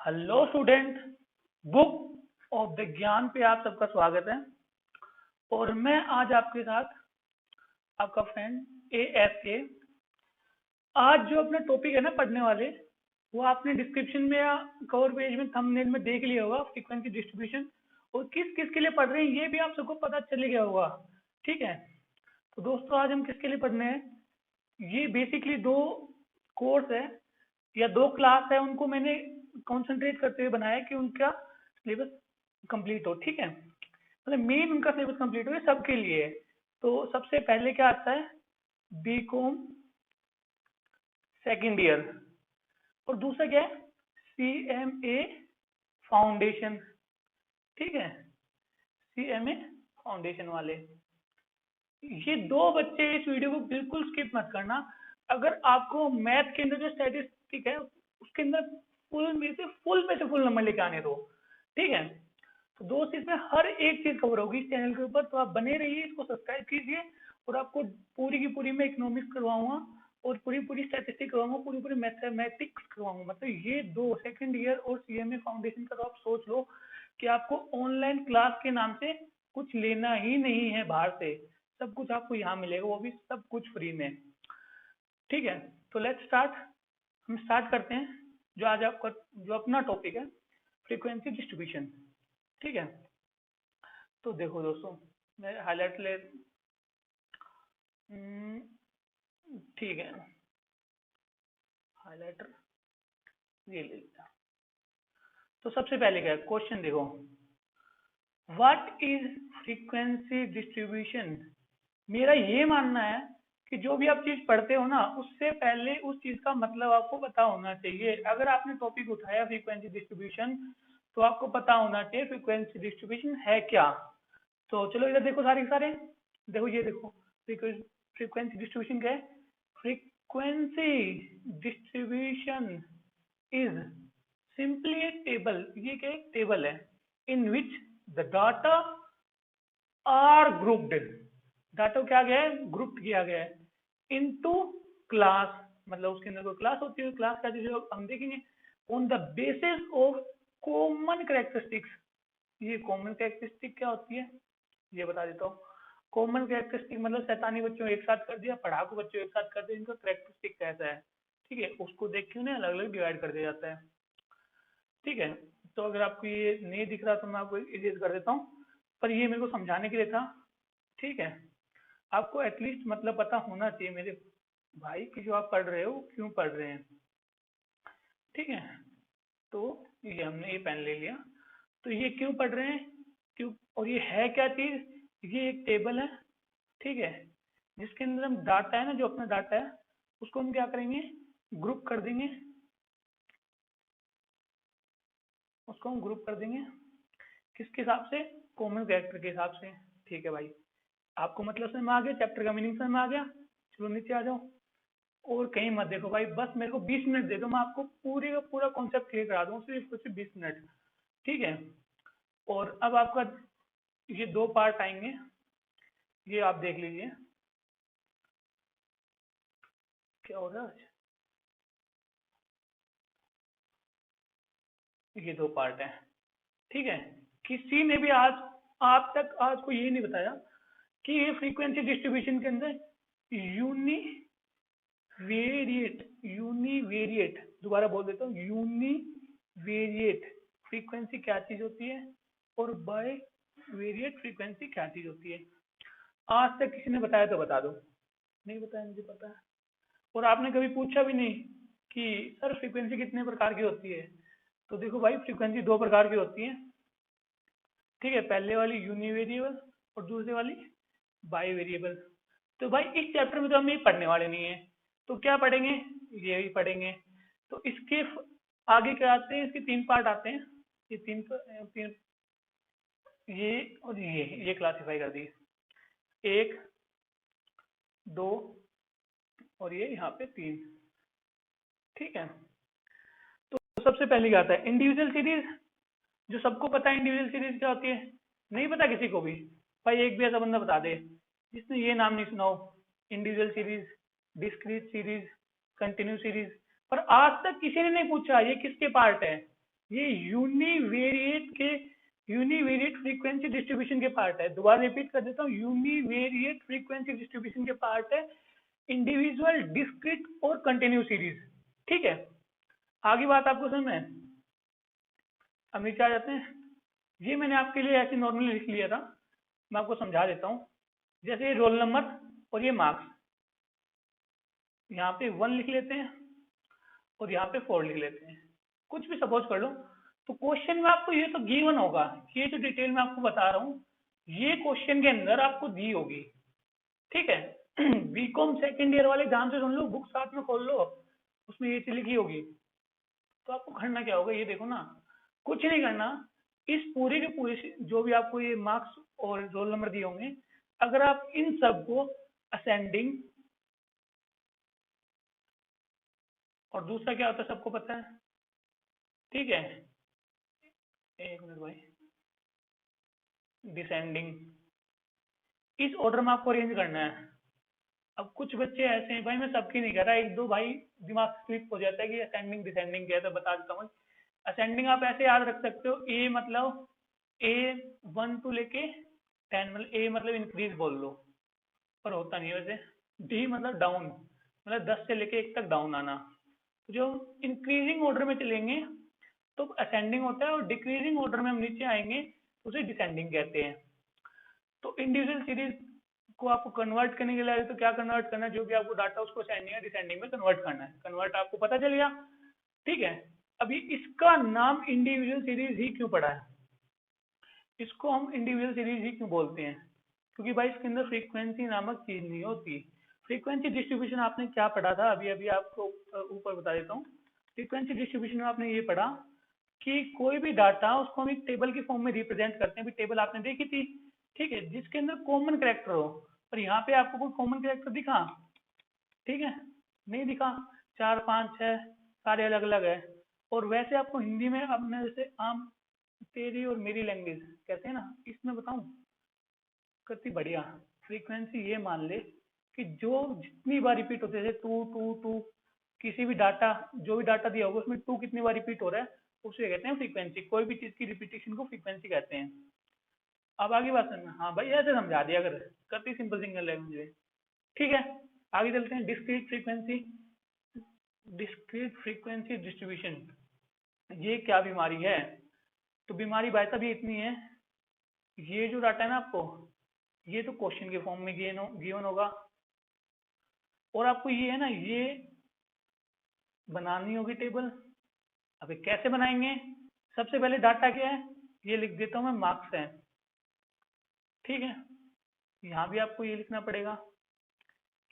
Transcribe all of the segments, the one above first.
Hello student, book of विज्ञान पे आप सबका स्वागत है। और मैं आज आपके साथ आपका फ्रेंड ASK। आज जो अपना टॉपिक है ना पढ़ने वाले, वो आपने डिस्क्रिप्शन में या कवर पेज में थंबनेल में देख लिया होगा, फ्रीक्वेंसी डिस्ट्रीब्यूशन। और किस किस के लिए पढ़ रहे हैं ये भी आप सबको पता चल गया होगा। ठीक है, तो दोस्तों आज हम किसके लिए पढ़ने हैं। ये बेसिकली दो कोर्स है या दो क्लास है, उनको मैंने कंसंट्रेट करते हुए बनाया कि उनका सिलेबस कंप्लीट हो। ठीक है, मतलब मेन उनका सिलेबस कंप्लीट हो, ये सबके लिए है। तो सबसे पहले क्या आता है, बीकॉम सेकेंड ईयर। और दूसरा क्या है, CMA फाउंडेशन। ठीक है, CMA फाउंडेशन वाले। ये दो बच्चे इस वीडियो को बिल्कुल स्किप मत करना। अगर आपको मैथ के अंदर जो स्टैटिस्टिक है उसके अंदर फुल नंबर लेके आने दो। ठीक है, तो दोस्त इसमें हर एक चीज कवर होगी इस चैनल के ऊपर, तो आप बने रहिए, इसको सब्सक्राइब कीजिए। और आपको पूरी की पूरी मैं इकोनॉमिक्स करवाऊंगा और पूरी पूरी स्टैटिस्टिक करवाऊंगा, पूरी पूरी मैथमेटिक्स करवाऊंगा। मतलब ये दो सेकंड ईयर और CMA फाउंडेशन का तो आप सोच लो कि आपको ऑनलाइन क्लास के नाम से कुछ लेना ही नहीं है बाहर से। सब कुछ आपको यहाँ मिलेगा, वो भी सब कुछ फ्री में। ठीक है, तो लेट्स स्टार्ट। हम स्टार्ट करते हैं जो आज आपका जो अपना टॉपिक है, फ्रीक्वेंसी डिस्ट्रीब्यूशन। ठीक है, तो देखो दोस्तों, मैं हाईलाइट ले हम्म, ठीक है, हाईलाइटर ये ले लिया। तो सबसे पहले क्या है, क्वेश्चन देखो, व्हाट इज फ्रीक्वेंसी डिस्ट्रीब्यूशन। मेरा ये मानना है कि जो भी आप चीज पढ़ते हो ना, उससे पहले उस चीज का मतलब आपको पता होना चाहिए। अगर आपने टॉपिक उठाया फ्रीक्वेंसी डिस्ट्रीब्यूशन, तो आपको पता होना चाहिए फ्रीक्वेंसी डिस्ट्रीब्यूशन है क्या। तो चलो इधर देखो, सारे के सारे देखो, ये देखो फ्रीक्वेंसी डिस्ट्रीब्यूशन क्या है। Frequency distribution is simply a table. ये क्या, एक टेबल है in which the data are grouped. Data क्या गया है, ग्रुप किया गया है इनटू क्लास। मतलब उसके अंदर कोई क्लास होती है, क्लास का जो हम देखेंगे on the basis of common characteristics. ये कॉमन कैरेक्टरिस्टिक क्या होती है ये बता देता हूँ। कॉमन कैरेक्टरिस्टिक मतलब शैतानी बच्चों एक साथ कर दिया, पढ़ाकू बच्चों एक साथ कर दिया, इनका कैरेक्टरिस्टिक कैसा है। ठीक है, उसको देख के उन्हें अलग अलग डिवाइड कर दिया जाता है। ठीक है, तो अगर आपको ये नहीं दिख रहा तो मैं आपको इरेज कर देता हूँ, पर ये मेरे को समझाने के लिए था। ठीक है, आपको एटलीस्ट मतलब पता होना चाहिए मेरे भाई कि जो आप पढ़ रहे हो क्यों पढ़ रहे हैं। ठीक है, तो ये हमने ये पेन ले लिया, तो ये क्यों पढ़ रहे हैं, क्यों, और ये है क्या चीज। ये एक टेबल है, ठीक है, जिसके अंदर हम डाटा है ना, जो अपना डाटा है उसको हम क्या करेंगे, ग्रुप कर देंगे। उसको हम ग्रुप कर देंगे किसके हिसाब से, कॉमन कैरेक्टर के हिसाब से। ठीक है भाई, आपको मतलब समझ में आ गया, चैप्टर का मीनिंग समझ में आ गया। चलो नीचे आ जाओ, और कहीं मत देखो भाई, बस मेरे को 20 मिनट दे दो, मैं आपको पूरे का पूरा कॉन्सेप्ट क्लियर करा दूँ, सिर्फ 20 मिनट। ठीक है, और अब आपका ये दो पार्ट आएंगे, ये आप देख लीजिए क्या हो रहा है आज। ये दो पार्ट है। ठीक है, किसी ने भी आज आप तक आज को ये नहीं बताया कि ये फ्रीक्वेंसी डिस्ट्रीब्यूशन के अंदर यूनिवेरिएट, दोबारा बोल देता हूँ, यूनिवेरिएट फ्रीक्वेंसी क्या चीज होती है और बाय वेरिएट फ्रीक्वेंसी क्या चीज होती है। आज तक किसी ने बताया तो बता दो, नहीं बताया मुझे पता है। और आपने कभी पूछा भी नहीं कि सर फ्रीक्वेंसी कितने प्रकार की होती है। तो देखो भाई, फ्रीक्वेंसी दो प्रकार की होती है। ठीक है, पहले वाली यूनिवेरिएबल और दूसरी वाली बाई वेरिएबल। तो भाई इस चैप्टर में तो हम ये पढ़ने वाले नहीं है, तो क्या पढ़ेंगे, ये भी पढ़ेंगे। तो इसके आगे क्या आते हैं, इसके तीन पार्ट आते हैं। ये तीन ये और ये क्लासिफाई कर दिए, एक, दो, और ये यहाँ पे तीन। ठीक है, तो सबसे पहले क्या आता है, इंडिविजुअल सीरीज। जो सबको पता है इंडिविजुअल सीरीज क्या होती है, नहीं पता किसी को भी। भाई एक भी ऐसा बंदा बता दे जिसने ये नाम नहीं सुना हो, individual series, discrete series, continue series. पर आज तक किसी ने नहीं पूछा ये किसके पार्ट है, ये यूनिवेरिएट फ्रीक्वेंसी डिस्ट्रीब्यूशन के पार्ट है। दोबारा रिपीट कर देता हूँ, यूनिवेरिएट फ्रीक्वेंसी डिस्ट्रीब्यूशन के पार्ट है इंडिविजुअल, डिस्क्रीट और कंटिन्यूस सीरीज। ठीक है, आगे बात आपको समझ में? अब नीचे आ जाते हैं। ये मैंने आपके लिए ऐसे नॉर्मली लिख लिया था, मैं आपको समझा देता हूँ। जैसे ये रोल नंबर और ये मार्क्स, यहाँ पे 1 लिख लेते हैं और यहाँ पे 4 लिख लेते हैं, कुछ भी सपोज कर लो। तो क्वेश्चन में आपको ये तो गिवन होगा, ये जो डिटेल में आपको बता रहा हूँ ये क्वेश्चन के अंदर आपको दी होगी। ठीक है, बीकॉम सेकेंड ईयर वाले ध्यान से सुन लो, बुक साथ में खोल लो, उसमें ये चीज लिखी होगी। तो आपको करना क्या होगा, ये देखो ना, कुछ नहीं करना, इस पूरे के पूरे जो भी आपको ये मार्क्स और रोल नंबर दिए होंगे, अगर आप इन सबको असेंडिंग, और दूसरा क्या होता है सबको पता है, ठीक है, एक मिनट भाई, डिसेंडिंग, इस ऑर्डर में आपको अरेंज करना है। अब कुछ बच्चे ऐसे हैं भाई, मैं सबकी नहीं कर रहा, एक दो भाई दिमाग स्लिप हो जाता है कि असेंडिंग डिसेंडिंग क्या है, तो बता देता हूँ। असेंडिंग आप ऐसे याद रख सकते हो, ए मतलब ए 1 टू लेके 10, मतलब ए मतलब इंक्रीज बोल लो, पर होता नहीं है वैसे। डी मतलब डाउन, मतलब 10 से लेके 1 तक डाउन आना। तो जो इंक्रीजिंग ऑर्डर में चलेंगे तो असेंडिंग होता है, और डिक्रीजिंग ऑर्डर में हम नीचे आएंगे तो उसे डिसेंडिंग कहते हैं। तो इंडिविजुअल सीरीज को आपको कन्वर्ट करने के लिए तो क्या कन्वर्ट करना है, जो भी आपको डाटा उसको असेंडिंग या डिसेंडिंग में कन्वर्ट करना है। कन्वर्ट आपको पता चल गया, ठीक है। अभी इसका नाम इंडिविजुअल सीरीज ही क्यों पड़ा है, इसको हम इंडिविजुअल सीरीज ही क्यों बोलते हैं, क्योंकि भाई इसके अंदर फ्रीक्वेंसी नामक चीज नहीं होती। फ्रीक्वेंसी डिस्ट्रीब्यूशन आपने क्या पढ़ा था, अभी अभी आपको ऊपर बता देता हूँ। फ्रीक्वेंसी डिस्ट्रीब्यूशन में आपने ये पढ़ा कि कोई भी डाटा उसको हम एक टेबल की फॉर्म में रिप्रेजेंट करते हैं। टेबल आपने देखी थी, ठीक है, जिसके अंदर कॉमन कैरेक्टर हो। पर यहाँ पे आपको कोई कॉमन कैरेक्टर दिखा, ठीक है, नहीं दिखा, 4 5 6 सारे अलग अलग है। और वैसे आपको हिंदी में अपने जैसे आम तेरी और मेरी लैंग्वेज कहते हैं ना, इसमें बताऊं कितनी बढ़िया फ्रीक्वेंसी, ये मान ले कि जो जितनी बार रिपीट होते थे, टू टू टू, किसी भी डाटा, जो भी डाटा दिया होगा उसमें टू कितनी बार रिपीट हो रहा है, उसे कहते हैं फ्रीक्वेंसी। कोई भी चीज की रिपीटेशन को फ्रीक्वेंसी कहते हैं। अब आगे बात करना, हाँ भाई ऐसे समझा दिया अगर, करती सिंपल सिंगल लैंग्वेज में, ठीक है। आगे चलते हैं, discrete frequency. Discrete frequency distribution, ये क्या बीमारी है? तो बीमारी भाई साहब ये इतनी है, ये जो डाटा है ना आपको, ये तो क्वेश्चन के फॉर्म में गिवन होगा, और आपको ये है ना, ये बनानी होगी टेबल। अभी कैसे बनाएंगे, सबसे पहले डाटा क्या है, ये लिख देता हूँ मैं, मार्क्स है, ठीक है। यहाँ भी आपको ये लिखना पड़ेगा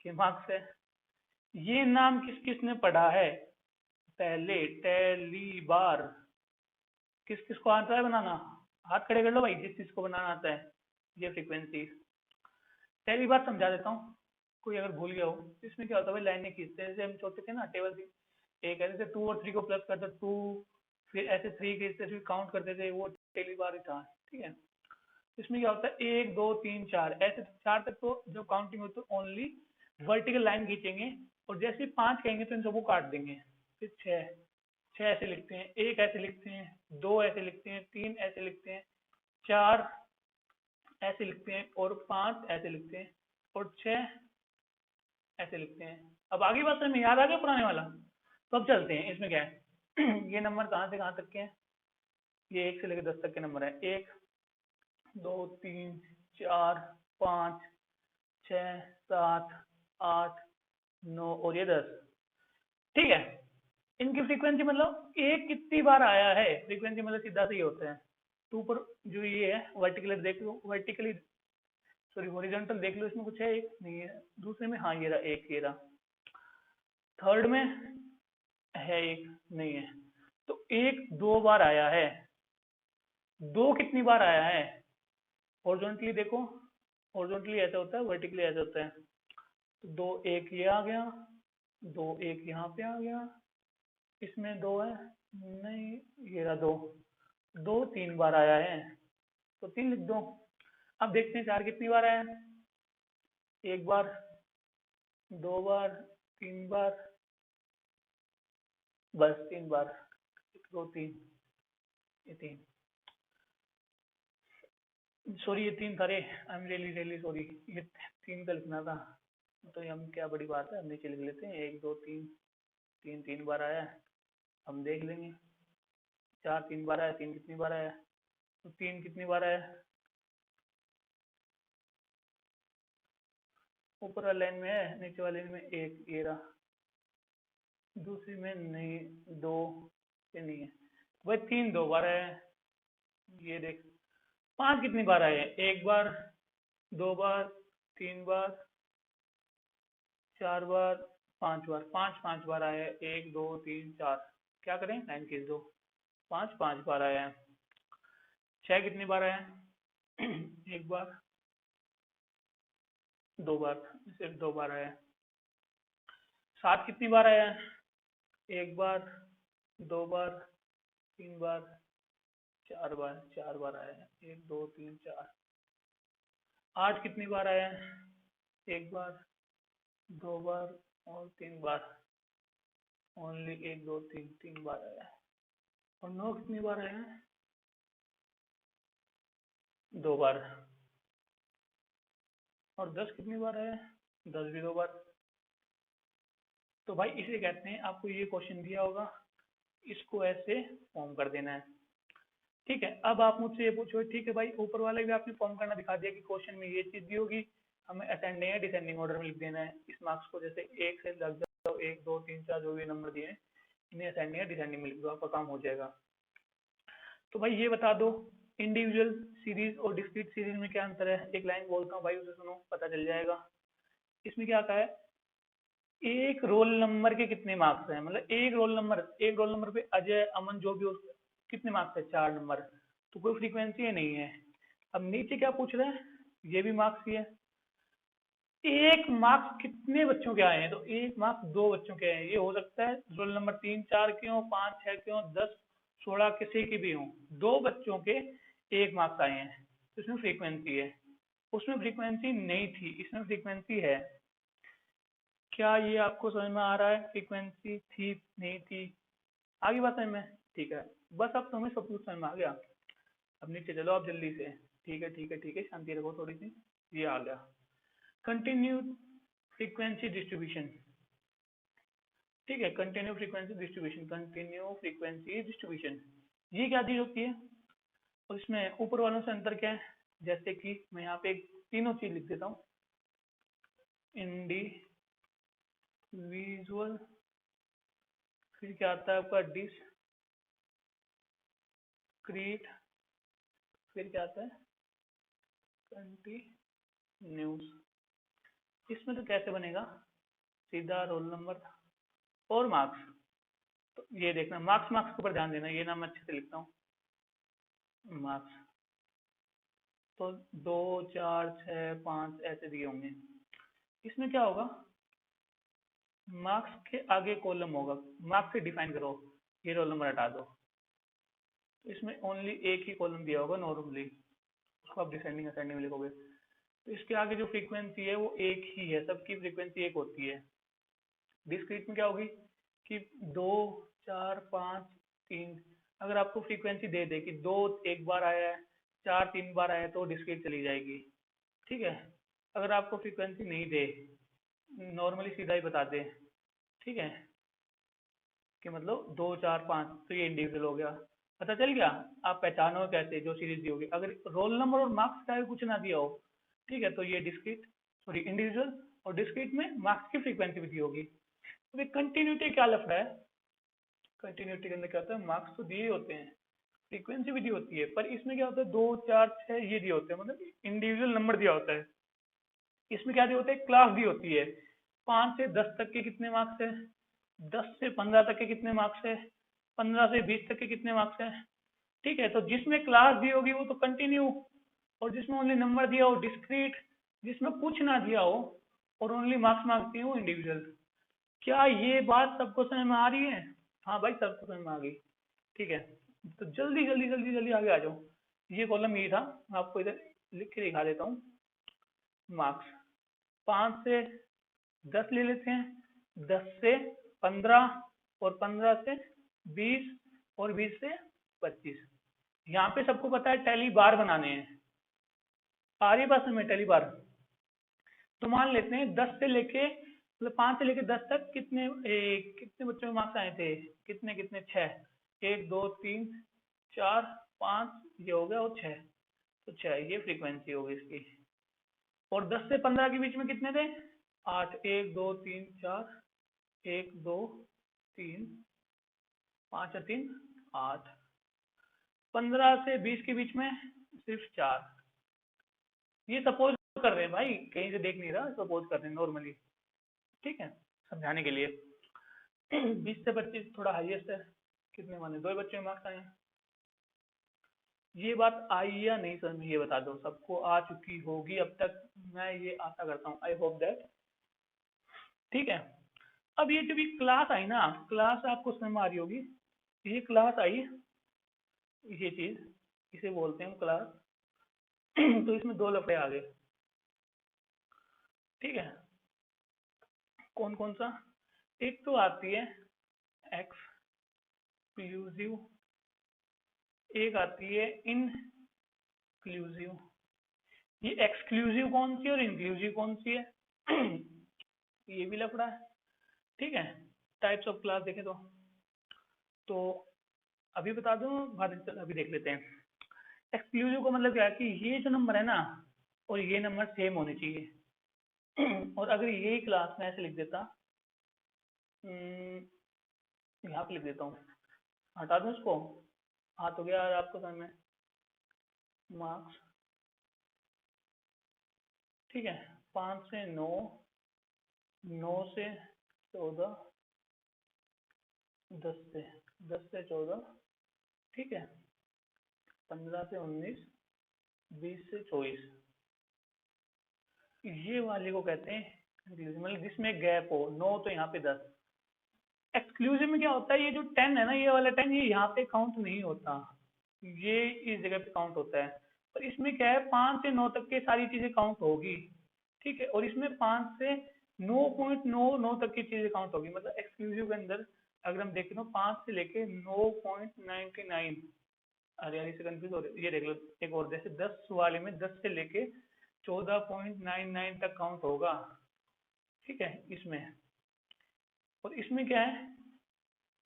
कि मार्क्स है। ये नाम किस किस ने पढ़ा है पहले, पहली बार, किस किस को आता है बनाना, हाथ खड़े कर लो भाई जिस चीज को बनाना आता है। ये फ्रीक्वेंसी पहली बार समझा देता हूँ, कोई अगर भूल गया हो। तो इसमें क्या होता है भाई, लाइनें खींचते हैं, जैसे हम छोटे थे ना, टेबल थी, एक ऐसे 2 और 3 को प्लस करते 2, फिर ऐसे 3 खींचते फिर काउंट करते थे, वो पहली बार ही था, ठीक है। इसमें क्या होता है, 1 2 3 4, ऐसे 4 तक तो जो काउंटिंग होती है ओनली वर्टिकल लाइन खींचेंगे, और जैसे 5 कहेंगे तो इन सबको काट देंगे। फिर 6, 6 ऐसे लिखते हैं, 1 ऐसे लिखते हैं, 2 ऐसे लिखते हैं, 3 ऐसे लिखते हैं, 4 ऐसे लिखते हैं, और 5 ऐसे लिखते हैं, और 6 ऐसे लिखते हैं। अब आगे बात में याद आ गया पुराने वाला। तो अब चलते हैं, इसमें क्या है, ये नंबर कहाँ से कहाँ तक के हैं, ये 1 से लेकर 10 तक के नंबर है, 1 2 3 4 5 6 7 8 9 और ये 10, ठीक है। इनकी फ्रीक्वेंसी मतलब एक कितनी बार आया है, फ्रीक्वेंसी मतलब सीधा से ही होता है। टू पर जो ये है वर्टिकली देख लो, वर्टिकली सॉरी हॉरिजॉन्टल देख लो, इसमें कुछ है, एक नहीं है, दूसरे में हाँ ये रहा, एक ये रहा, थर्ड में है एक, नहीं है। तो एक 2 बार आया है, 2 कितनी बार आया है, हॉरिजॉन्टली देखो, हॉरिजॉन्टली ऐसा होता है, वर्टिकली ऐसा होता है। तो 2 1 ये आ गया, 2 1 यहाँ पे आ गया, इसमें 2 है, नहीं ये रहा 2, 2 3 बार आया है, तो 3 लिख दो। अब देखते हैं 4 कितनी बार आया है, 1 बार, 2 बार, 3 बार, बस 3 बार, 1 2 3, ये 3, सॉरी ये 3 था रे, I am really really sorry, ये 3 का लिखना था। तो हम क्या बड़ी बात है, हम नीचे लिख लेते हैं 1 2 3, 3 बार आया है, हम देख लेंगे। 4 3 बार आया, 3 कितनी बार आया, तो 3 कितनी बार आया, ऊपर वाले लाइन में है, नीचे वाले लाइन में 1 ये रहा, दूसरी में नहीं 2, ये नहीं है भाई, 3 2 बार आया है, ये देख। 5 कितनी बार आए हैं, 1 बार, 2 बार, 3 बार, 4 बार, 5 बार, 5 बार आया है, 1 2 3 4, क्या करें, लाइन खींच दो, 5 बार आया है। 6 कितनी बार आया है, 1 बार, 2 बार, सिर्फ 2 बार आया है। 7 कितनी बार आया है, 1 बार, 2 बार, 3 बार, 4 बार आया है, 1 2 3 4। 8 कितनी बार आया है, 1 बार, 2 बार और 3 बार, ओनली 1 2 3 बार आया है। और 9 कितनी बार आया है, 2 बार। और 10 कितनी बार आया है, 10 भी 2 बार। तो भाई इसे कहते हैं, आपको ये क्वेश्चन दिया होगा, इसको ऐसे फॉर्म कर देना है। ठीक है, अब आप मुझसे ये पूछो, ठीक है भाई ऊपर वाले भी आपने फॉर्म करना दिखा दिया कि क्वेश्चन में ये चीज दी होगी, हमें असेंडिंग या डिसेंडिंग ऑर्डर में लिख देना है। इस मार्क्स को जैसे 1 से लग जाओ, 1 2 3 4 जो भी नंबर दिए हैं, इन्हें असेंडिंग या डिसेंडिंग में लिख दो, आपका काम हो जाएगा। तो भाई ये बता दो, इंडिविजुअल सीरीज और डिस्क्रीट सीरीज में क्या अंतर है। एक लाइन बोलता हूँ भाई, उसे सुनो, पता चल जाएगा। इसमें क्या कहा है, एक रोल नंबर के कितने मार्क्स हैं, मतलब एक रोल नंबर पे अजय अमन जो भी हो, कितने मार्क्स है, 4 नंबर, तो कोई फ्रीक्वेंसी नहीं है। अब नीचे क्या पूछ रहे हैं, ये भी मार्क्स ही है। एक मार्क्स कितने बच्चों के आए हैं, तो एक मार्क्स 2 बच्चों के आए हैं। ये हो सकता है रोल नंबर 3 4 के हो, 5 6 के हो, 10 16 किसी के भी हो, 2 बच्चों के 1 मार्क्स आए हैं, तो इसमें फ्रीक्वेंसी है। उसमें फ्रीक्वेंसी नहीं थी, इसमें फ्रीक्वेंसी है। क्या ये आपको समझ में आ रहा है, फ्रीक्वेंसी थी नहीं थी, आगे बात समझ में, ठीक है। बस अब तुम्हें सब कुछ समझ में आ गया। अब नीचे चलो आप जल्दी से, ठीक है ठीक है ठीक है, शांति रखो थोड़ी सी। ये आ गया कंटिन्यू फ्रीक्वेंसी डिस्ट्रीब्यूशन। ठीक है, continue frequency distribution, continue frequency distribution, ये क्या चीज होती है और इसमें ऊपर वालों से अंतर क्या है। जैसे कि मैं यहाँ पे एक तीनों चीज लिख देता हूँ, इंडिविजुअल, फिर क्या आता है आपका डिस्क्रीट, फिर क्या आता है कंटिन्यूस। इसमें तो कैसे बनेगा, सीधा रोल नंबर और मार्क्स। तो ये देखना, मार्क्स मार्क्स के ऊपर ध्यान देना, ये ना मैं अच्छे से लिखता हूँ, मार्क्स। तो 2 4 6 5 ऐसे दिए होंगे। इसमें क्या होगा, मार्क्स के आगे कॉलम होगा, मार्क्स से डिफाइन करो, ये रोल नंबर हटा दो, तो इसमें ओनली एक ही कॉलम दिया होगा नॉर्मली, उसको आप डिसेंडिंग असेंडिंग में लिखोगे। तो इसके आगे जो फ्रीक्वेंसी है वो एक ही है, सबकी फ्रीक्वेंसी एक होती है। डिस्क्रीट में क्या होगी कि 2 4 5 3, अगर आपको फ्रीक्वेंसी दे दे कि 2 1 बार आया है, 4 3 बार आया है, तो डिस्क्रीट चली जाएगी। ठीक है, अगर आपको फ्रीक्वेंसी नहीं दे, नॉर्मली सीधा ही बता दे, ठीक है, कि मतलब 2 4 5, तो ये इंडिविजुअल हो गया। पता चल गया, आप पहचानो कैसे, जो सीरीज दी होगी, अगर रोल नंबर और मार्क्स का भी कुछ ना दिया हो, ठीक है, तो ये डिस्क्रीट, सॉरी इंडिविजुअल, और डिस्क्रीट में मार्क्स की फ्रीक्वेंसी भी दी होगी। तो कंटिन्यूटी क्या लफड़ा है, कंटिन्यूटी के अंदर क्या होता है, मार्क्स तो दिए होते हैं, फ्रीक्वेंसी भी दी होती है, पर इसमें क्या होता है 2 4 6 ये दिए होते हैं, मतलब इंडिविजुअल नंबर दिया होता है। इसमें क्या दिए होते हैं, क्लास दी होती है, 5 से 10 तक के कितने मार्क्स है, 10 से 15 तक के कितने मार्क्स है, 15 से 20 तक के कितने मार्क्स है। ठीक है, तो जिसमें क्लास दी होगी वो तो कंटिन्यू, और जिसमें ओनली नंबर दिया हो डिस्क्रीट, जिसमें कुछ ना दिया हो और ओनली मार्क्स मांगती है वो इंडिविजुअल। क्या ये बात सबको समझ में आ रही है, हाँ भाई सबको समझ में आ गई। ठीक है, तो जल्दी जल्दी जल्दी जल्दी आगे आ जाओ। ये कॉलम ये था, मैं आपको इधर लिख के दिखा देता हूँ। मार्क्स 5 से 10 ले लेते हैं, 10 से 15, और 15 से 20, और 20 से 25। यहाँ पे सबको पता है टैली बार बनाने हैं, आ रही बात में टैली बार। तो मान लेते हैं 10 से लेके मतलब 5 से लेके 10 तक कितने बच्चों में मार्क्स आए थे, कितने कितने 6, 1 2 3 4 5 ये हो गया और 6, तो 6 ये फ्रीक्वेंसी होगी इसकी। और 10 से 15 के बीच में कितने थे, 8, 1 2 3 4, 1 2 3 5 और 3 8। 15 से 20 के बीच में सिर्फ 4। ये सपोज कर रहे हैं भाई, कहीं से देख नहीं रहा, सपोज कर रहे हैं नॉर्मली, ठीक है, समझाने के लिए। 20 से 25 थोड़ा हाईएस्ट है, कितने माने 2 बच्चे में मार्क्स आए हैं। ये बात आई या नहीं समझ में, ये बता दो, सबको आ चुकी होगी अब तक, मैं ये आशा करता हूँ, आई होप दैट, ठीक है। अब ये जब ये क्लास आई ना, क्लास आपको समझ में आ रही होगी, ये क्लास आई, ये चीज इसे बोलते हैं क्लास। तो इसमें 2 लफड़े आ गए, ठीक है। कौन कौन सा, एक तो आती है एक्सक्लूसिव, एक आती है इनक्लूसिव। ये एक्सक्लूसिव कौन सी है और इंक्लूसिव कौन सी है, ये भी लफड़ा है, ठीक है। टाइप्स ऑफ क्लास देखें तो अभी बता दूं, अभी देख लेते हैं। एक्सक्लूसिव का मतलब क्या है कि ये जो नंबर है ना और ये नंबर सेम होने चाहिए। और अगर यही क्लास में ऐसे लिख देता, यहाँ पे लिख देता हूँ, हटा दूं इसको, हाँ तो गया आपको समझ में, मार्क्स, ठीक है, 5 से 9, 9 से 14, 10 से 14, ठीक है, 15 से 19, 20 से 24, ये वाले को कहते हैं मतलब जिसमें गैप हो, 9 तो यहाँ पे 10। एक्सक्लूसिव में क्या होता है, ये जो 10 है ना, ये वाला 10 ये यहाँ पे काउंट नहीं होता, ये इस जगह पे काउंट होता है। पर इसमें क्या है, 5 से 9 तक के सारी चीजें काउंट होगी, ठीक है, और इसमें 5 से 9.99 तक की चीजें काउंट होगी। मतलब एक्सक्लूसिव के अंदर अगर हम देखें तो 5 से लेके 9.99, अरे यार इसे कंफ्यूज हो रहे, ये देख लो एक और, जैसे 10 वाले में 10 से लेके 14.99 तक काउंट होगा, ठीक है इसमें। और इसमें क्या है,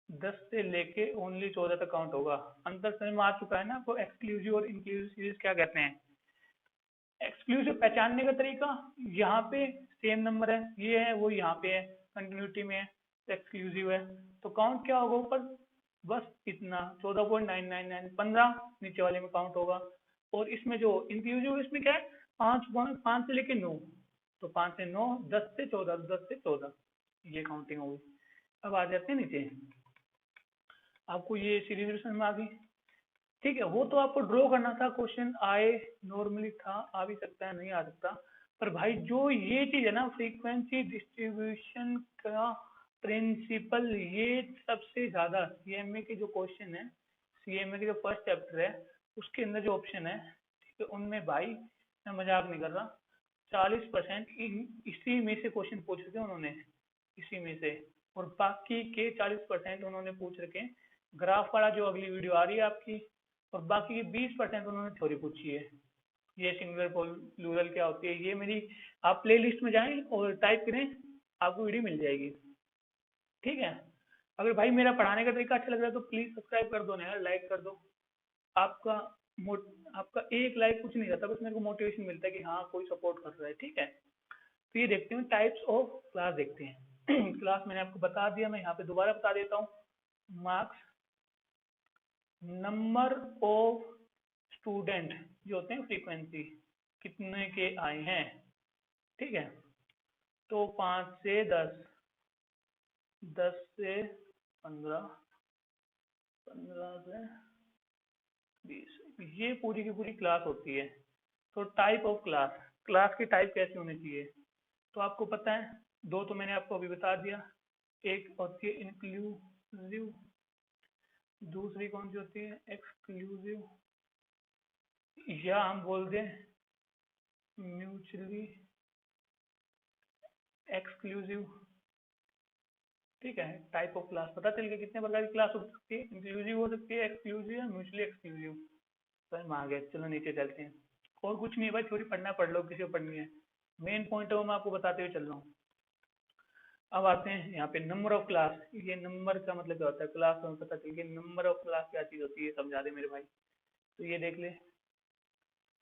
10 से लेके ओनली 14 तक काउंट होगा। अंतर समझ में आ चुका है ना आपको, एक्सक्लूसिव और इंक्लूसिव सीरीज क्या कहते हैं। एक्सक्लूसिव पहचानने का तरीका, यहाँ पे सेम नंबर है, ये है वो यहाँ पे है, कंटिन्यूटी में है, तो एक्सक्लूसिव है। तो काउंट क्या होगा ऊपर, बस इतना 14.999, 15 नीचे वाले में काउंट होगा। और इसमें जो इंक्लूसिव, इसमें क्या है, 5 से लेके 9, तो 5 से 9, 10 से 14, 10 से 14, ये काउंटिंग होगी। अब आ जाते हैं नीचे, आपको ये सीरीज समझ में आ गई, ठीक है। वो तो आपको ड्रॉ करना था, क्वेश्चन आए नॉर्मली था, आ भी सकता है नहीं आ सकता, पर भाई जो ये चीज है ना, फ्रीक्वेंसी डिस्ट्रीब्यूशन का प्रिंसिपल, ये सबसे ज्यादा सीएमए के जो क्वेश्चन है, सीएमए के जो फर्स्ट चैप्टर है उसके अंदर जो ऑप्शन है, ठीक है, उनमें भाई मैं मजाक नहीं कर रहा, 40% इसी में से क्वेश्चन पूछ रखे उन्होंने, इसी में से। और बाकी के 40% उन्होंने पूछ रखे ग्राफ वाला, जो अगली वीडियो आ रही है आपकी, और बाकी के 20% उन्होंने थ्योरी पूछी है। ये सिंगुलर प्लूरल क्या होती है, ये मेरी, आप प्ले लिस्ट में जाएं और टाइप करें, आपको वीडियो मिल जाएगी, ठीक है। अगर भाई मेरा पढ़ाने का तरीका अच्छा लग रहा है तो प्लीज सब्सक्राइब कर दो ना यार, लाइक कर दो। आपका आपका एक लाइक कुछ नहीं रहता, बस मेरे को मोटिवेशन मिलता है कि हाँ कोई सपोर्ट कर रहा है, ठीक है। तो ये देखते हैं, टाइप्स ऑफ क्लास देखते हैं। क्लास मैंने आपको बता दिया, मैं यहाँ पे दोबारा बता देता हूँ। मार्क्स, नंबर ऑफ स्टूडेंट जो होते हैं, फ्रीक्वेंसी कितने के आए हैं, ठीक है। तो 5 से 10, 10 से 15, 15 से 20, ये पूरी की पूरी क्लास होती है। तो टाइप ऑफ क्लास, क्लास की टाइप कैसी होनी चाहिए, तो आपको पता है, 2 तो मैंने आपको अभी बता दिया, एक होती है इंक्लूसिव, दूसरी कौन सी होती है एक्सक्लूसिव, या हम बोल दें म्यूचुअली एक्सक्लूसिव, ठीक है। टाइप ऑफ क्लास पता चल गया कितने प्रकार की क्लास हो सकती है, इंक्लूसिव हो सकती है, एक्सक्लूसिव या म्यूचुअली एक्सक्लूसिव। समझ में आ गया। चलो नीचे चलते हैं। और कुछ नहीं है भाई, थोड़ी पढ़ना पढ़ लो, किसी को पढ़नी है। मेन पॉइंट है वो मैं आपको बताते हुए चल रहा हूँ। अब आते हैं यहाँ पे नंबर ऑफ क्लास। ये नंबर का मतलब क्या होता है, क्लास हमें पता चल गया। नंबर ऑफ क्लास क्या चीज होती है समझा दे मेरे भाई। तो ये देख ले,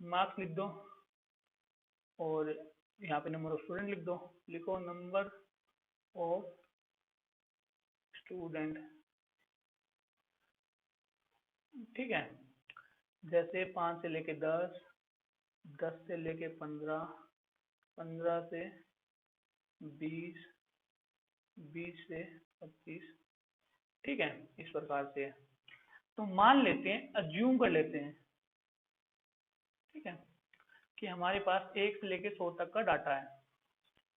मार्क्स लिख दो और यहाँ पे नंबर ऑफ स्टूडेंट लिख दो। लिखो नंबर ऑफ स्टूडेंट, ठीक है। जैसे 5 से लेके 10, 10 से लेके 15, 15 से 20, 20 से 25, ठीक है। इस प्रकार से है। तो मान लेते हैं, अज्यूम कर लेते हैं, ठीक है, कि हमारे पास 1 से लेके 100 तक का डाटा है।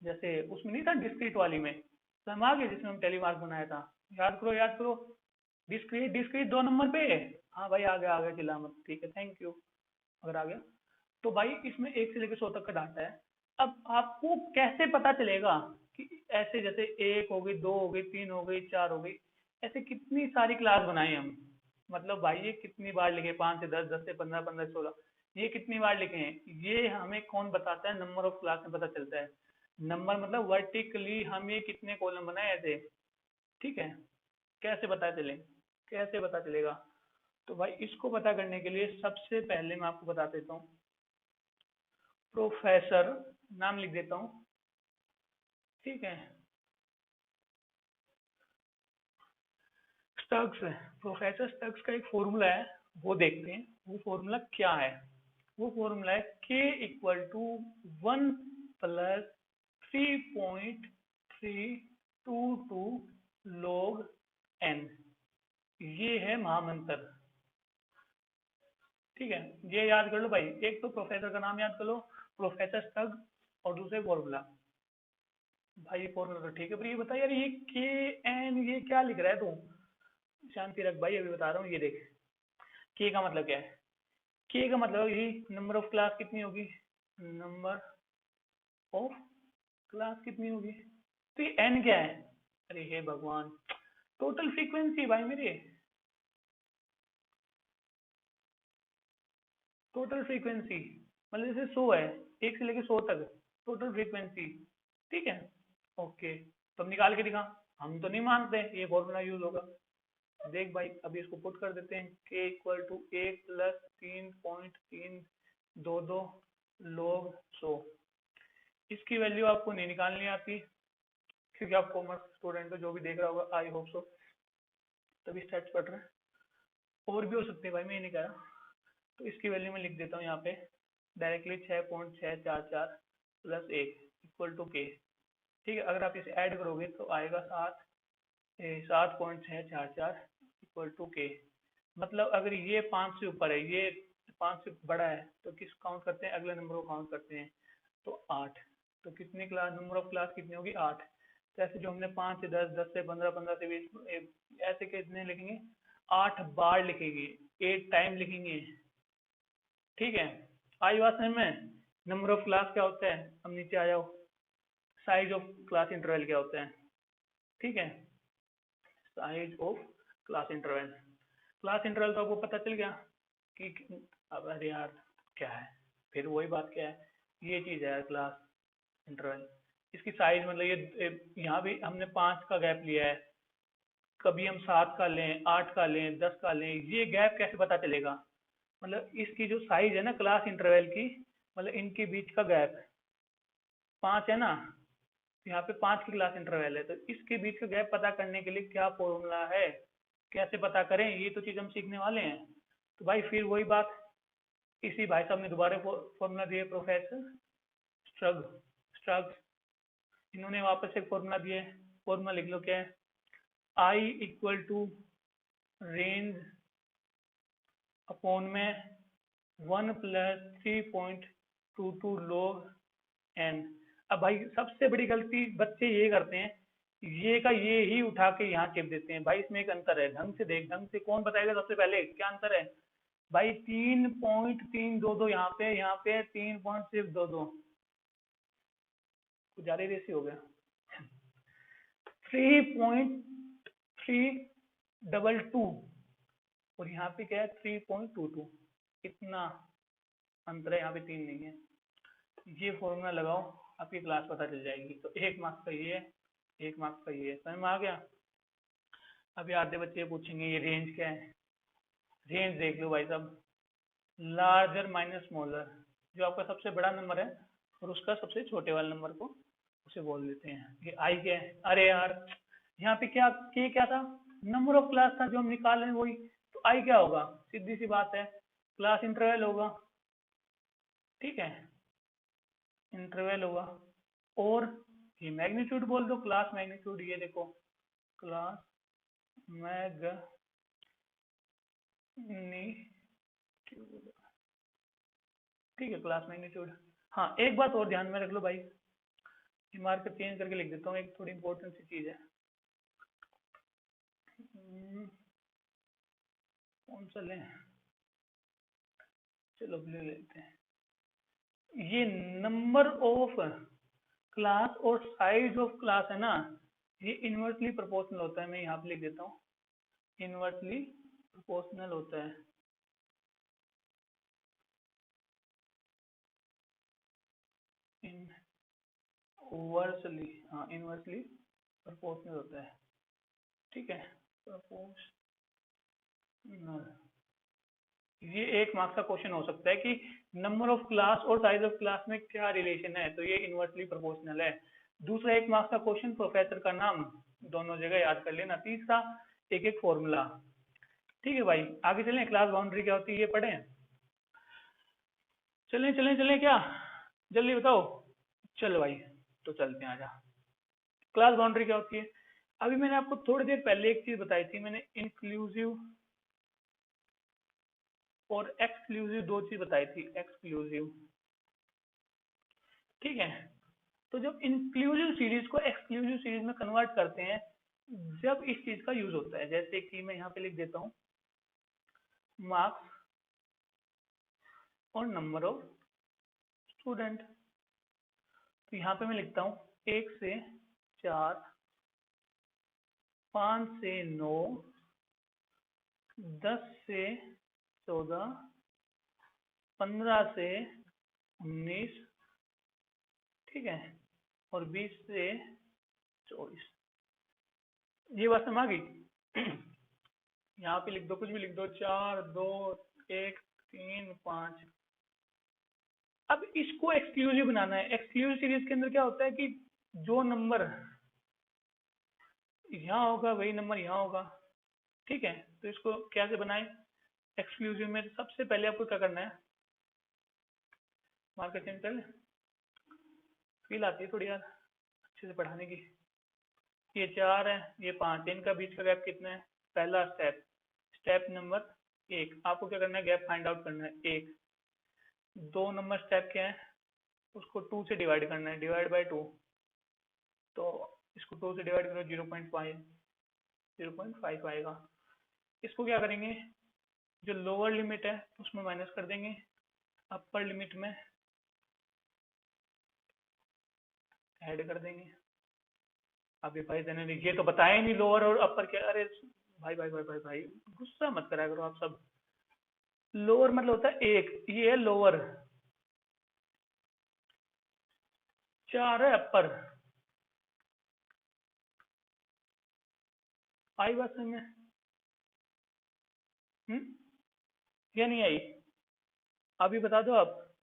जैसे उसमें नहीं था डिस्क्रीट वाली में, तो हम आ गए जिसमें हम टेलीमार्क बनाया था। याद करो याद करो। डिस्क्रीट डिस्क्रीट 2 नंबर पे। हाँ भाई आ गया चिल्ला मत, ठीक है, थैंक यू। अगर आ गया तो भाई इसमें 1 से लेकर 100 तक का डाटा है। अब आपको कैसे पता चलेगा कि ऐसे जैसे 1 हो गई, 2 हो गई, 3 हो गई, 4 हो गई, ऐसे कितनी सारी क्लास बनाई हम। मतलब भाई ये कितनी बार लिखे, 5 से 10, 10 से 15, 15 से 16, ये कितनी बार लिखे हैं, ये हमें कौन बताता है, नंबर ऑफ क्लास में पता चलता है। नंबर मतलब वर्टिकली हम ये कितने कॉलम बनाए ऐसे, ठीक है। कैसे पता चले, कैसे पता चलेगा। तो भाई इसको पता करने के लिए सबसे पहले मैं आपको बता देता हूँ। प्रोफेसर नाम लिख देता हूँ, ठीक है, स्टग्स है। प्रोफेसर स्टग्स का एक फॉर्मूला है, वो देखते हैं। वो फॉर्मूला क्या है। वो फॉर्मूला है k equal to 1 plus 3.322 log n। ये है महामंत्र, ठीक है। ये याद कर लो भाई, एक तो प्रोफेसर का नाम याद कर लो, प्रोफेसर स्टग, और दूसरे फॉर्मूला। भाई फॉर्मूला तो ठीक है, पर ये बता यार, ये के एन ये क्या लिख रहा है तू। शांति रख भाई, अभी बता रहा हूँ। ये देख, के का मतलब क्या है। के का मतलब ये नंबर ऑफ क्लास कितनी होगी, नंबर ऑफ क्लास कितनी होगी। तो ये एन क्या है, अरे हे भगवान, टोटल फ्रीक्वेंसी भाई मेरी, टोटल फ्रीक्वेंसी। मतलब जैसे 100 है, 1 से लेके 100 तक टोटल फ्रीक्वेंसी, ठीक है। ओके, तो अब निकाल के दिखा। हम तो नहीं मानते ये फॉर्मूला यूज होगा। देख भाई, अभी इसको पुट कर देते हैं। के इक्वल टू 1 प्लस 3.322 log 100। इसकी वैल्यू आपको नहीं निकालनी आती, क्योंकि आप कॉमर्स स्टूडेंट हो, जो भी देख रहा होगा आई होप सो तभी स्टैट्स पढ़ रहे हैं। और भी हो सकते हैं भाई, मैं ये नहीं कह रहा। तो इसकी वैल्यू मैं लिख देता हूँ यहाँ पे डायरेक्टली, 6.644 प्लस 1 इक्वल टू के, ठीक है। अगर आप इसे ऐड करोगे तो आएगा 7.644 इक्वल टू के। मतलब अगर ये 5 से ऊपर है, ये 5 से बड़ा है, तो किस काउंट करते हैं, अगले नंबर को काउंट करते हैं, तो 8। तो कितनी क्लास, नंबर ऑफ क्लास कितनी होगी, 8। तो ऐसे जो हमने 5 से 10, 10 से 15, 15 से 20, ऐसे कितने लिखेंगे, 8 बार लिखेंगे, 8 टाइम लिखेंगे, ठीक है। आई बात समझ में। नंबर ऑफ क्लास क्या होता है, हम नीचे आ जाओ। साइज ऑफ क्लास इंटरवल क्या होता है, ठीक है। Size of class interval, class interval तो आपको पता चल गया कि, अब अरे यार क्या है, फिर वही बात क्या है, ये चीज है क्लास इंटरवल। इसकी साइज मतलब ये यहाँ भी हमने 5 का गैप लिया है, कभी हम 7 का लें, 8 का लें, 10 का लें, ये गैप कैसे पता चलेगा। मतलब इसकी जो साइज है ना क्लास इंटरवल की, मतलब इनके बीच का गैप 5 है ना, तो यहाँ पे 5 की क्लास इंटरवल है, तो इसके बीच का गैप पता करने के लिए क्या फॉर्मूला है, कैसे पता करें, ये तो चीज हम सीखने वाले हैं। तो भाई फिर वही बात, इसी भाई साहब ने दोबारा फॉर्मूला दिया, प्रोफेसर स्ट्रग स्ट्रग, इन्होंने वापस एक फॉर्मूला दिया है। फॉर्मूला लिख लो क्या है, I equal to range upon में 1 प्लस 3.22 log n। अब भाई सबसे बड़ी गलती बच्चे ये करते हैं, ये का ये ही उठा के यहाँ चिप देते हैं। भाई इसमें एक अंतर है, ढंग से देख, ढंग से कौन बताएगा सबसे पहले क्या अंतर है। भाई 3.322 यहाँ पे 3.622, कुछ ज्यादा ही हो गया। 3.322 और यहाँ पे क्या है 3.22, इतना अंतर है, यहाँ पे 3 नहीं है। ये फॉर्मूला लगाओ, आपकी क्लास पता चल जाएगी। तो 1 मार्क्स का ये है, 1 मार्क्स का ये है, समझ में आ गया। अभी आधे बच्चे पूछेंगे ये रेंज क्या है। रेंज देख लो भाई साहब, लार्जर माइनस स्मॉलर, जो आपका सबसे बड़ा नंबर है और उसका सबसे छोटे वाले नंबर को उसे बोल देते हैं। ये आई क्या है, अरे यार यहाँ पे क्या के क्या था, नंबर ऑफ क्लास था जो हम निकाल रहे हैं वही, तो आई क्या होगा, सीधी सी बात है, क्लास इंटरवल होगा। ठीक है, इंटरवल होगा। और ये मैग्नीट्यूड बोल दो, क्लास मैग्नीट्यूड, ये देखो क्लास मैग्नीट्यूड, ठीक है, क्लास मैग्नीट्यूड। हाँ एक बात और ध्यान में रख लो भाई, ये मार्कर चेंज करके लिख देता हूँ, एक थोड़ी इंपॉर्टेंट सी चीज है। कौन सा लें, चलो ब्लू लेते हैं। ये नंबर ऑफ क्लास और साइज ऑफ क्लास है ना, ये इनवर्सली प्रोपोर्शनल होता है। मैं यहाँ पे लिख देता हूँ, इनवर्सली प्रोपोर्शनल होता है। इनवर्सली, हाँ इनवर्सली प्रोपोर्शनल होता है। ठीक है, प्रोपोर्शनल। ये 1 मार्क्स का क्वेश्चन हो सकता है कि नंबर ऑफ क्लास और साइज ऑफ क्लास में क्या रिलेशन है, तो ये इनवर्सली प्रोपोर्शनल है। दूसरा 1 मार्क्स का क्वेश्चन, प्रोफेसर का नाम, दोनों जगह याद कर लेना। तीसरा एक एक फॉर्मूला। ठीक है भाई, आगे चलें, क्लास बाउंड्री क्या होती है ये पढ़ें। चलें चलें चलें, क्या जल्दी बताओ। चलो भाई तो चलते हैं, आजा। क्लास बाउंड्री क्या होती है, अभी मैंने आपको थोड़ी देर पहले एक चीज बताई थी, मैंने इंक्लूसिव और एक्सक्लूसिव दो चीज बताई थी, एक्सक्लूसिव। ठीक है, तो जब इंक्लूसिव सीरीज को एक्सक्लूसिव सीरीज में कन्वर्ट करते हैं, जब इस चीज का यूज होता है, जैसे कि मैं यहाँ पे लिख देता हूँ मार्क्स और नंबर ऑफ स्टूडेंट। तो यहाँ पे मैं लिखता हूँ 1 से 4, 5 से 9, 10 से 14, 15 से 19, ठीक है, और 20 से 24। ये बात समझ आ गई। यहाँ पे लिख दो, कुछ भी लिख दो, 4, 2, 1, 3, 5। अब इसको एक्सक्लूसिव बनाना है। एक्सक्लूसिव सीरीज के अंदर क्या होता है कि जो नंबर यहाँ होगा वही नंबर यहाँ होगा। ठीक है, तो इसको कैसे बनाएं एक्सक्लूसिव में। सबसे पहले आपको क्या करना है, मार्कर चेंज कर लें, फील आती है थोड़ी यार अच्छे से पढ़ाने की। ये 4 है, ये 5 है, इनका बीच का गैप कितना है। पहला स्टेप, स्टेप नंबर 1, आपको क्या करना है, गैप फाइंड आउट करना है 1। 2 नंबर स्टेप क्या है, उसको 2 से डिवाइड करना है, डिवाइड बाय 2। तो इसको 2 से डिवाइड करो, 0.5, 0.5 आएगा। इसको क्या करेंगे, जो लोअर लिमिट है उसमें माइनस कर देंगे, अपर लिमिट में ऐड कर देंगे। अभी भाई देने, ये तो बताया नहीं लोअर और अपर क्या। अरे भाई भाई भाई भाई भाई, गुस्सा मत करा करो आप सब। लोअर मतलब होता है 1, ये है लोअर, 4 है अपर। आई बात समझ में, या नहीं आई, अभी बता दो आप।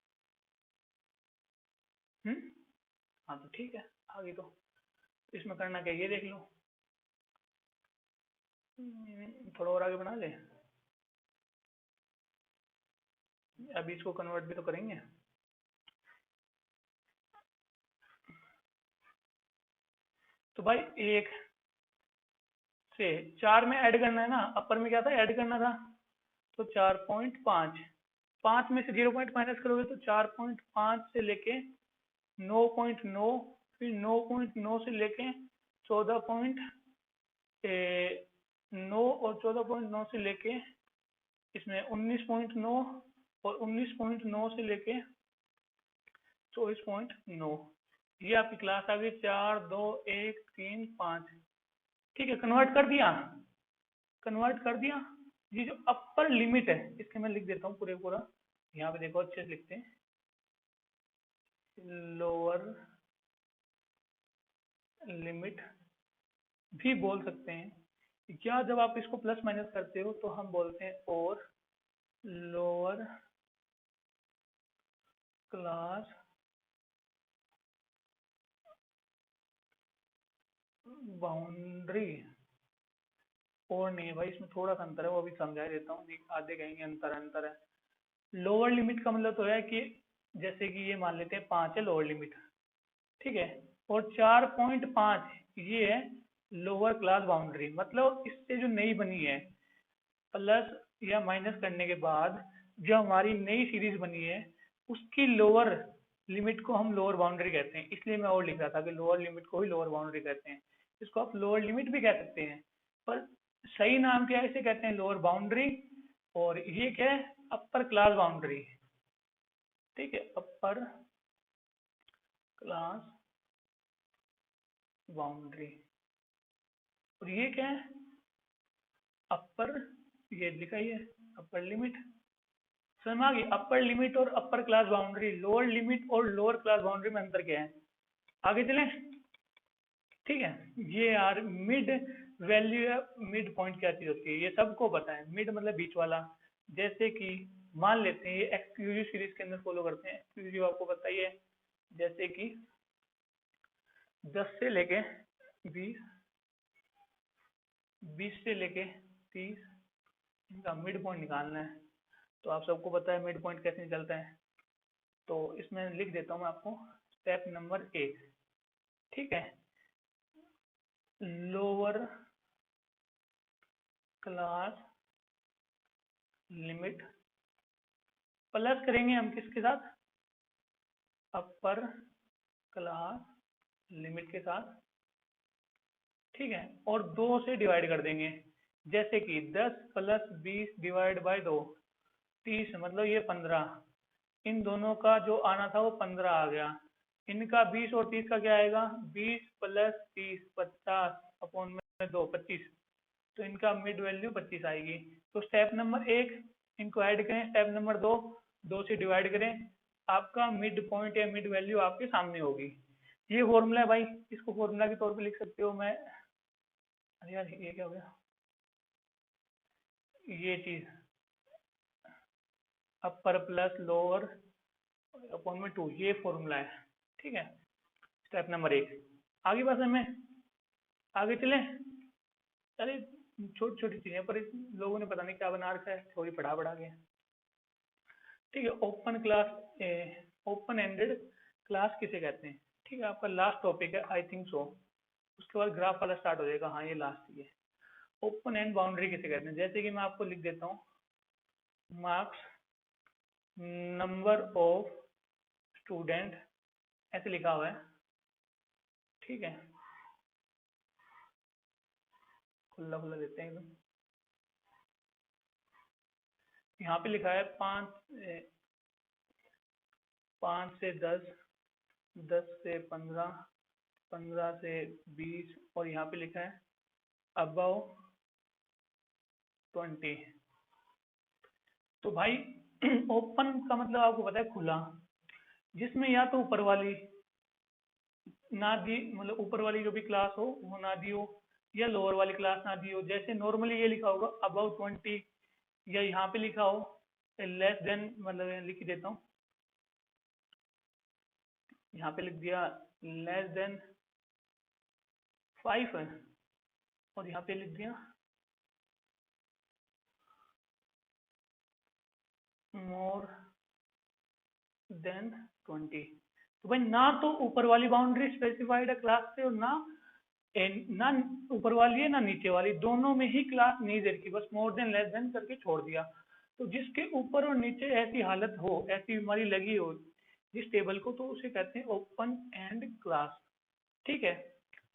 हाँ तो ठीक है, आगे तो इसमें करना क्या, ये देख लो। थोड़ा और आगे बना ले, अभी इसको कन्वर्ट भी तो करेंगे। तो भाई 1 से 4 में ऐड करना है ना, अपर में क्या था, ऐड करना था। तो 4.5, 5 में से 0 पॉइंट माइनस करोगे तो 4.5 से लेके 9.9, फिर 9.9 से लेके 14.9, और 14.9 से लेके इसमें 19.9, और 19.9 से लेके 24.9। ये आपकी क्लास आ गई 4, 2, 1, 3, 5। ठीक है, कन्वर्ट कर दिया, कन्वर्ट कर दिया। ये जो अपर लिमिट है, इसके मैं लिख देता हूँ पूरे पूरा, यहाँ पे देखो अच्छे से लिखते हैं, लोअर लिमिट भी बोल सकते हैं, क्या जब आप इसको प्लस माइनस करते हो तो हम बोलते हैं और लोअर क्लास बाउंड्री। और नहीं है भाई, इसमें थोड़ा सा अंतर है, वो भी समझा देता हूँ, आधे कहेंगे अंतर अंतर है। लोअर लिमिट का मतलब तो है कि जैसे कि ये मान लेते हैं 5 है लोअर लिमिट, ठीक है, और 4.5 ये है लोअर क्लास बाउंड्री, मतलब इससे जो नई बनी है, प्लस या माइनस करने के बाद जो हमारी नई सीरीज बनी है, उसकी लोअर लिमिट को हम लोअर बाउंड्री कहते हैं। इसलिए मैं और लिख रहा था कि लोअर लिमिट को ही लोअर बाउंड्री कहते हैं। इसको आप लोअर लिमिट भी कह सकते हैं, पर सही नाम क्या है, इसे कहते हैं लोअर बाउंड्री। और ये क्या है, अपर क्लास बाउंड्री, ठीक है, अपर क्लास बाउंड्री। और ये क्या है, अपर, ये लिखा ही है अपर लिमिट। समझ आ गई, अपर लिमिट और upper class boundary, lower limit और लोअर क्लास बाउंड्री में अंतर क्या है, आगे चलें। ठीक है, ये यार मिड वैल्यू या मिड पॉइंट क्या चीज होती है, ये सबको पता है। मिड मतलब बीच वाला, जैसे कि मान लेते हैं ये एक्सक्लूसिव सीरीज के अंदर फॉलो करते हैं, एक्सक्लूसिव आपको पता ही है, जैसे कि 10 से लेके 20, 20 से लेके 30, इनका मिड पॉइंट निकालना है। तो आप सबको पता है मिड पॉइंट कैसे निकलता है, तो इसमें लिख देता हूँ मैं आपको, स्टेप नंबर 1, ठीक है, लोअर क्लास लिमिट प्लस करेंगे हम किसके साथ, अपर क्लास लिमिट के साथ, ठीक है, और 2 से डिवाइड कर देंगे, जैसे कि 10 प्लस 20 डिवाइड बाय 2, 30, मतलब ये 15, इन दोनों का जो आना था वो 15 आ गया, इनका 20 और 30 का क्या आएगा, 20 प्लस 30 50 अपॉन में 2 25, तो इनका मिड वैल्यू 25 आएगी। तो स्टेप नंबर 1, इनको ऐड करें, स्टेप नंबर 2, 2 से डिवाइड करें, आपका मिड पॉइंट या मिड वैल्यू आपके सामने होगी। ये फॉर्मूला है भाई, इसको फॉर्मूला के तौर पे लिख सकते हो। मैं, अरे यार ये क्या हो गया, ये चीज अपर प्लस लोअर अपॉन में 2, ये फॉर्मूला है, ठीक है, स्टेप नंबर 1। आगे बात है, मैं आगे चले, अरे छोटी छोटी चीजें पर इस लोगों ने पता नहीं क्या बना रखा है, थोड़ी पढ़ा पढ़ा के, ठीक है। Open class, open ended class किसे कहते हैं, ठीक है, आपका लास्ट टॉपिक है आई थिंक सो, उसके बाद ग्राफ वाला स्टार्ट हो जाएगा, हाँ ये लास्ट ही है। ओपन एंड बाउंड्री किसे कहते हैं, जैसे कि मैं आपको लिख देता हूँ, मार्क्स नंबर ऑफ स्टूडेंट, ऐसे लिखा हुआ है, ठीक है, खुला खुला देते हैं एकदम, यहाँ पे लिखा है 5 से 10, 10 से 15, 15 से 20, और यहाँ पे लिखा है अबव 20। तो भाई ओपन का मतलब आपको पता है खुला, जिसमें या तो ऊपर वाली ना दी, मतलब ऊपर वाली जो भी क्लास हो वो ना दी हो, या लोअर वाली क्लास ना दी हो, जैसे नॉर्मली ये लिखा होगा अबव 20, या यहाँ पे लिखा हो लेस देन, मतलब लिख देता हूँ, यहाँ पे लिख दिया लेस देन 5 है, और यहाँ पे लिख दिया मोर देन 20। तो भाई ना तो ऊपर वाली बाउंड्री स्पेसिफाइड है क्लास से, और ना ना ऊपर वाली है ना नीचे वाली, दोनों में ही क्लास नहीं दे रखी, बस मोर देन लेस देन करके छोड़ दिया। तो जिसके ऊपर और नीचे ऐसी हालत हो, ऐसी बीमारी लगी हो जिस टेबल को, तो उसे कहते हैं ओपन एंड क्लास, ठीक है।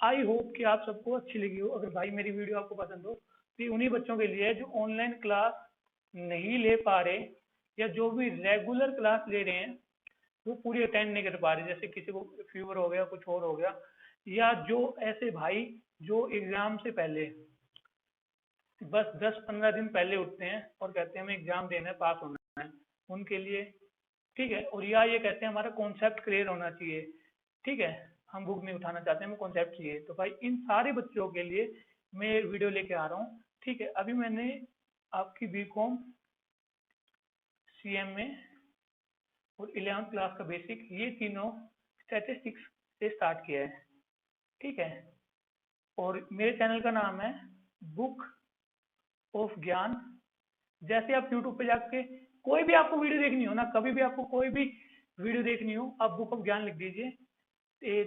आई होप कि आप सबको अच्छी लगी हो। अगर भाई मेरी वीडियो आपको पसंद हो तो ये उन्हीं बच्चों के लिए है जो ऑनलाइन क्लास नहीं ले पा रहे, या जो भी रेगुलर क्लास ले रहे हैं वो पूरी अटेंड नहीं कर पा रहे, जैसे किसी को फीवर हो गया, कुछ और हो गया, या जो ऐसे भाई जो एग्जाम से पहले बस 10-15 दिन पहले उठते हैं और कहते हैं हमें एग्जाम देना है, पास होना है उनके लिए। ठीक है, और या ये कहते हैं हमारा कॉन्सेप्ट क्लियर होना चाहिए। ठीक है, हम बुक नहीं उठाना चाहते, हमें कॉन्सेप्ट चाहिए। तो भाई इन सारे बच्चों के लिए मैं ये वीडियो लेके आ रहा हूँ। ठीक है, अभी मैंने आपकी बीकॉम, सीएमए और 11th क्लास का बेसिक, ये तीनों स्टैटिस्टिक्स से स्टार्ट किया है। ठीक है, और मेरे चैनल का नाम है बुक ऑफ ज्ञान। जैसे आप यूट्यूब पे जाके कोई भी आपको वीडियो देखनी हो ना, कभी भी आपको कोई भी वीडियो देखनी हो, आप बुक ऑफ ज्ञान लिख दीजिए,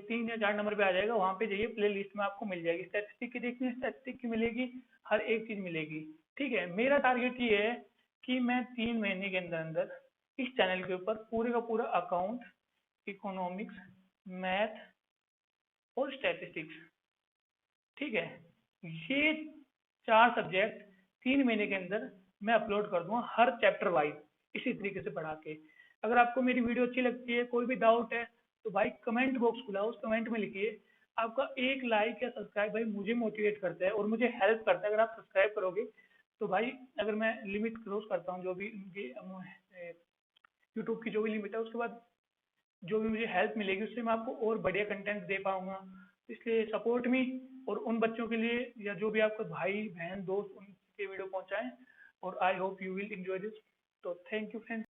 3 या 4 नंबर पे आ जाएगा। वहां पे जाइए, प्ले लिस्ट में आपको मिल जाएगी। स्टैटिस्टिक की देखनी है, स्टैटिस्टिक की मिलेगी, हर एक चीज मिलेगी। ठीक है, मेरा टारगेट ये है कि मैं 3 महीने के अंदर अंदर इस चैनल के ऊपर पूरे का पूरा अकाउंट, इकोनॉमिक्स, मैथ और स्टैटिस्टिक्स, ठीक है, ये 4 सब्जेक्ट 3 महीने के अंदर मैं अपलोड कर दूंगा, हर चैप्टर वाइज इसी तरीके से पढ़ा के। अगर आपको मेरी वीडियो अच्छी लगती है, कोई भी डाउट है, तो भाई कमेंट बॉक्स खुला है, उस कमेंट में लिखिए। आपका एक लाइक या सब्सक्राइब भाई मुझे मोटिवेट करता है और मुझे हेल्प करता है। अगर आप सब्सक्राइब करोगे तो भाई, अगर मैं लिमिट क्रॉस करता हूँ, जो भी यूट्यूब की जो भी लिमिट है, उसके बाद जो भी मुझे हेल्प मिलेगी उससे मैं आपको और बढ़िया कंटेंट दे पाऊंगा। इसलिए सपोर्ट मी, और उन बच्चों के लिए या जो भी आपके भाई बहन दोस्त, उनके वीडियो पहुंचाएं। और I hope you will enjoy this. तो थैंक यू फ्रेंड्स।